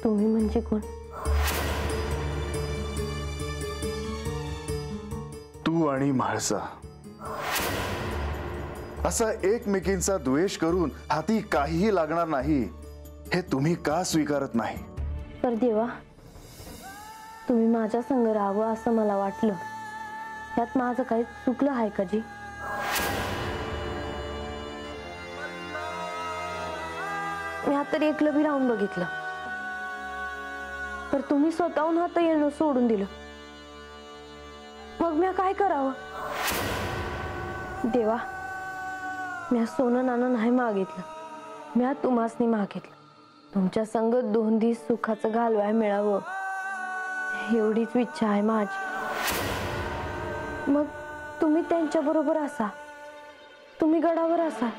तुम्ही म्हणजे कोण? तू आणि म्हाळसा असा एकमेकींचा द्वेष करून हाती काहीही लागणार नाही हे तुम्ही का स्वीकारत नाही? पर देवा, तुम्ही माझ्या संग राहावं असं मला वाटलं, यात माझं काही चुकलं आहे का जी? मी आता तरी एकलं बी राहून बघितलं, तर तुम्ही स्वतःहून हात येणं सोडून दिलं. मग मी काय करावं? देवा, मी सोनं नाणं नाही मागितलं, मी तुम्हासनी मागितलं. तुमच्या संग 2 दिवस सुखाचं घालवाय मिळावं एवढीच इच्छा आहे माझी. मग तुम्ही त्यांच्या बरोबर असा, तुम्ही गडावर असा,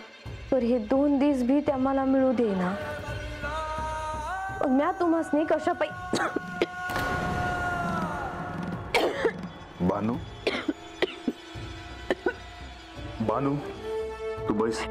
तर हे 2 दिवस भी त्या मला मिळू दे ना. मग मी तुम्हासनी कशा बानू, बानू तू बैस.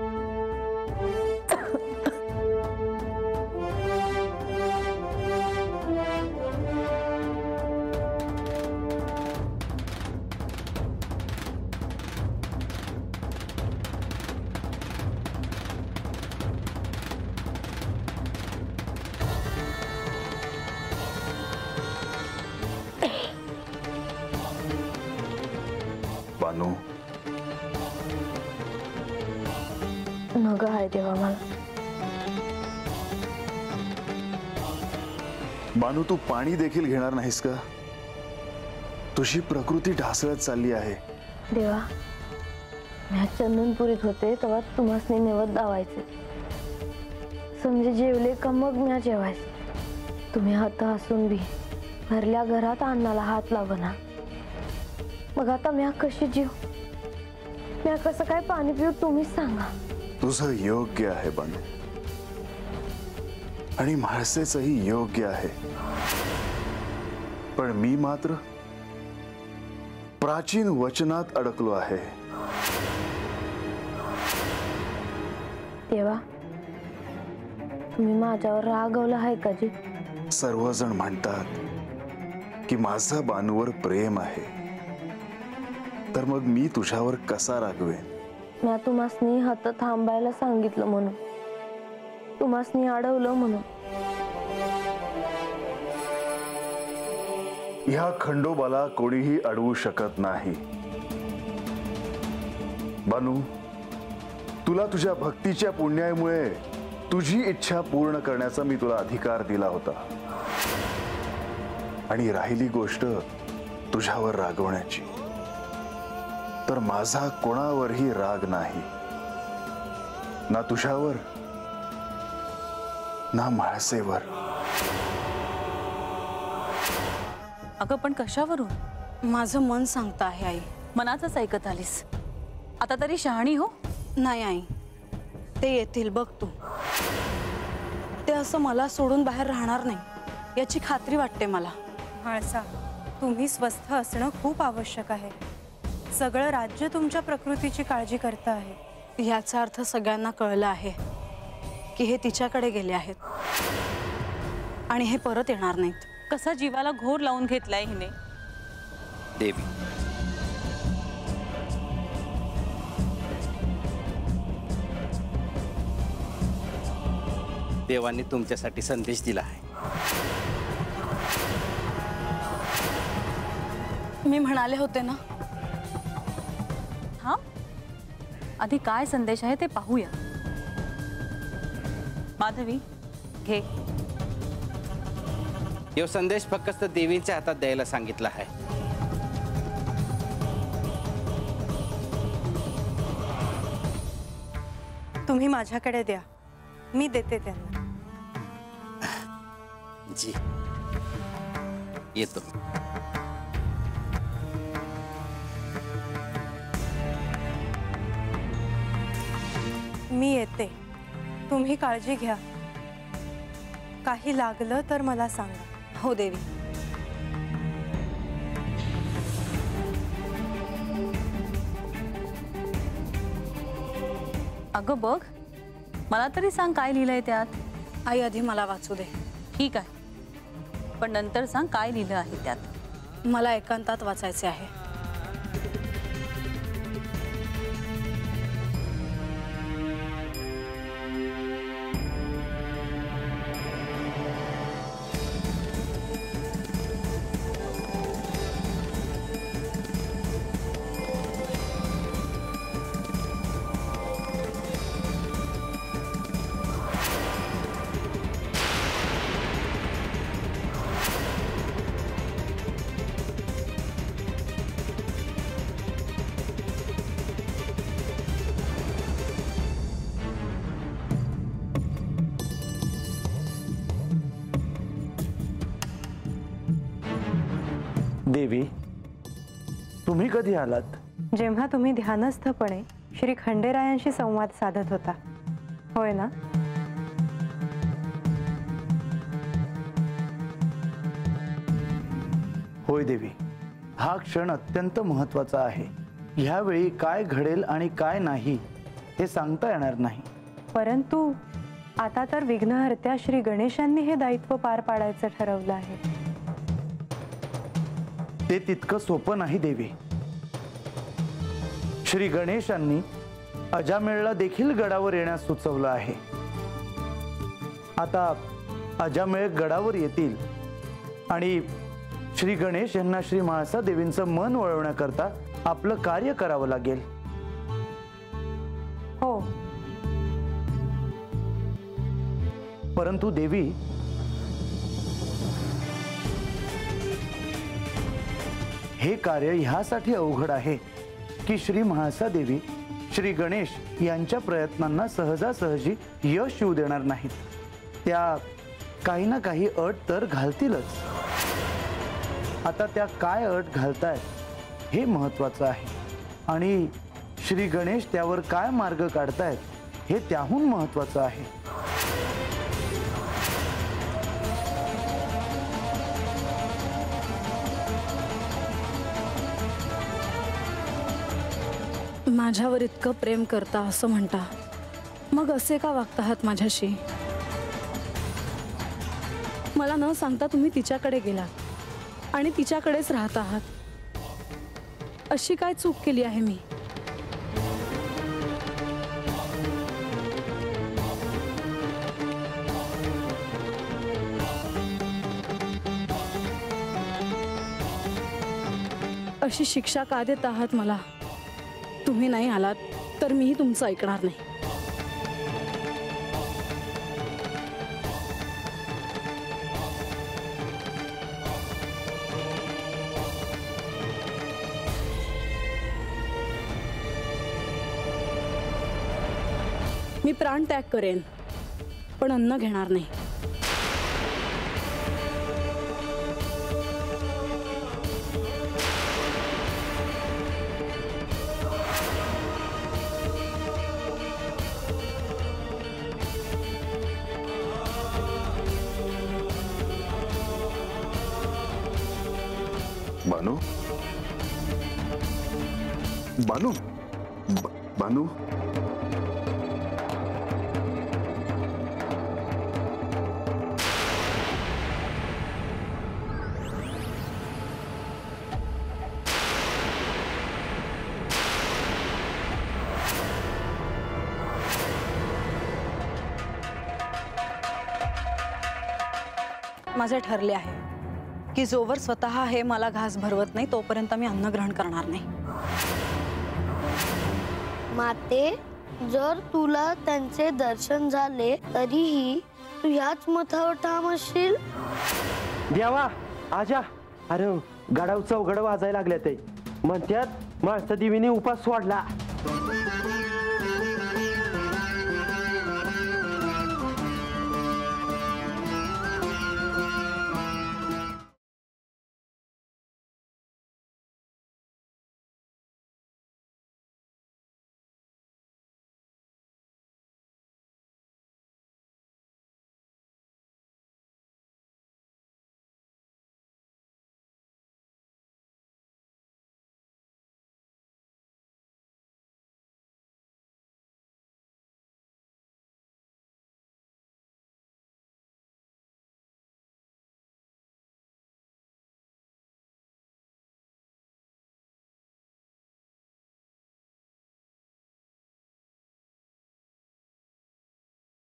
बानू, नग आहे देवा मला. बानू तू पाणी देखील घेणार नाहीस का? तुझी प्रकृती ढासळत चालली आहे. देवा, मी चंदनपुरीत होते तेव्हा तुम्हासनी निवद दावायचे, समजे जेवले का मग मी जेवायचे. तुम्ही हात असून बी भरल्या घरात अन्नाला हात लावना. मग आता मी कशी जीव, मी कसं काय पाणी पिऊ तुम्हीच सांगा. तुझं योग्य आहे बानू, आणि म्हाळसेचंही योग्य आहे, पण मी मात्र प्राचीन वचनात अडकलो आहे. देवा, तुम्ही माझ्यावर रागवलं आहे का जी? सर्वजण म्हणतात की माझं बानूवर प्रेम आहे, तर मग मी तुझ्यावर कसा रागवेन? मी तुम्हासनी हात थांबायला सांगितलं म्हणून, तुम्हासनी अडवलं म्हणून. ह्या खंडोबाला कोणीही अडवू शकत नाही. बानू, तुला तुझ्या भक्तीच्या पुण्यामुळे तुझी इच्छा पूर्ण करण्याचा मी तुला अधिकार दिला होता, आणि राहिली गोष्ट तुझ्यावर रागवण्याची, तर माझा कोणावरही राग नाही, ना तुझ्यावर ना म्हाळसेवर. अगं पण कशावरून? माझं मन सांगत आहे आई. मनाचंच ऐकत आलीस. आता तरी शहाणी हो. नाही आई, ते येतील बघ तू. ते असं मला सोडून बाहेर राहणार नाही याची खात्री वाटते मला. म्हाळसा, तुम्ही स्वस्थ असणं खूप आवश्यक आहे. सगळं राज्य तुमच्या प्रकृतीची काळजी करत आहे. याचा अर्थ सगळ्यांना कळलं आहे की हे तिच्याकडे गेले आहेत आणि हे परत येणार नाहीत. कसा जीवाला घोर लावून घेतलाय हिने. देवी, देवाने तुमच्यासाठी संदेश दिला आहे. मी म्हणाले होते ना. हा, आधी काय संदेश आहे ते पाहूया. माधवी, घे. यो संदेश फक्त देवीच्या हातात द्यायला सांगितला आहे. तुम्ही माझ्याकडे द्या, मी देते त्यांना. जी, येतो. मी येते, तुम्ही काळजी घ्या. काही लागलं तर मला सांगा. हो देवी. अगं बघ, मला तरी सांग काय लिहिलंय त्यात. आई आधी मला वाचू दे. ठीक आहे, पण नंतर सांग काय लिहिलं आहे त्यात. मला एकांतात वाचायचे आहे. देवी, तुम्ही कधी आलात? जेव्हा तुम्ही ध्यानस्थपणे श्री खंडेरायांशी संवाद साधत होता, होय ना? होय देवी, हा क्षण अत्यंत महत्त्वाचा आहे. ह्यावेळी काय घडेल आणि काय नाही हे सांगता येणार नाही. परंतु आता तर विघ्नहर्त्या श्री गणेशांनी हे दायित्व पार पाडायचं ठरवलं आहे. ते तितकं सोपं नाही देवी. श्री गणेशांनी अजामेळला देखील गडावर येण्यास सुचवलं आहे. आता अजामेळ गडावर येतील आणि श्री गणेश यांना श्री म्हाळसा देवींचं मन वळवण्याकरता आपलं कार्य करावं लागेल. हो, परंतु देवी, हे कार्य ह्यासाठी अवघड आहे की श्री म्हाळसा देवी श्री गणेश यांच्या प्रयत्नांना सहजासहजी यश येऊ देणार नाहीत. त्या काही ना काही अट तर घालतीलच. आता त्या काय अट घालतायत हे महत्त्वाचं आहे आणि श्री गणेश त्यावर काय मार्ग काढतायत हे त्याहून महत्त्वाचं आहे. माझ्यावर इतकं प्रेम करता असं म्हणता, मग असे का वागत आहात माझ्याशी? मला न सांगता तुम्ही तिच्याकडे गेलात आणि तिच्याकडेच राहत आहात. अशी काय चूक केली आहे मी? अशी शिक्षा का देत आहात मला? तुम्ही नाही आलात तर मीही तुमचं ऐकणार नाही. मी प्राण त्याग करेन, पण अन्न घेणार नाही. बानू, बानू, बानू, माझे ठरले आहे की जोवर स्वतः हे मला घास भरवत नाही तोपर्यंत मी अन्न ग्रहण करणार नाही. माते, जर तुला त्यांचे दर्शन झाले तरीही तू ह्याच मथावर ठाम असशील? देवा, आजा, अरे गडाव चौघड वाजायला लागले ते म्हणतात म्हाळसा देवीने उपास सोडला.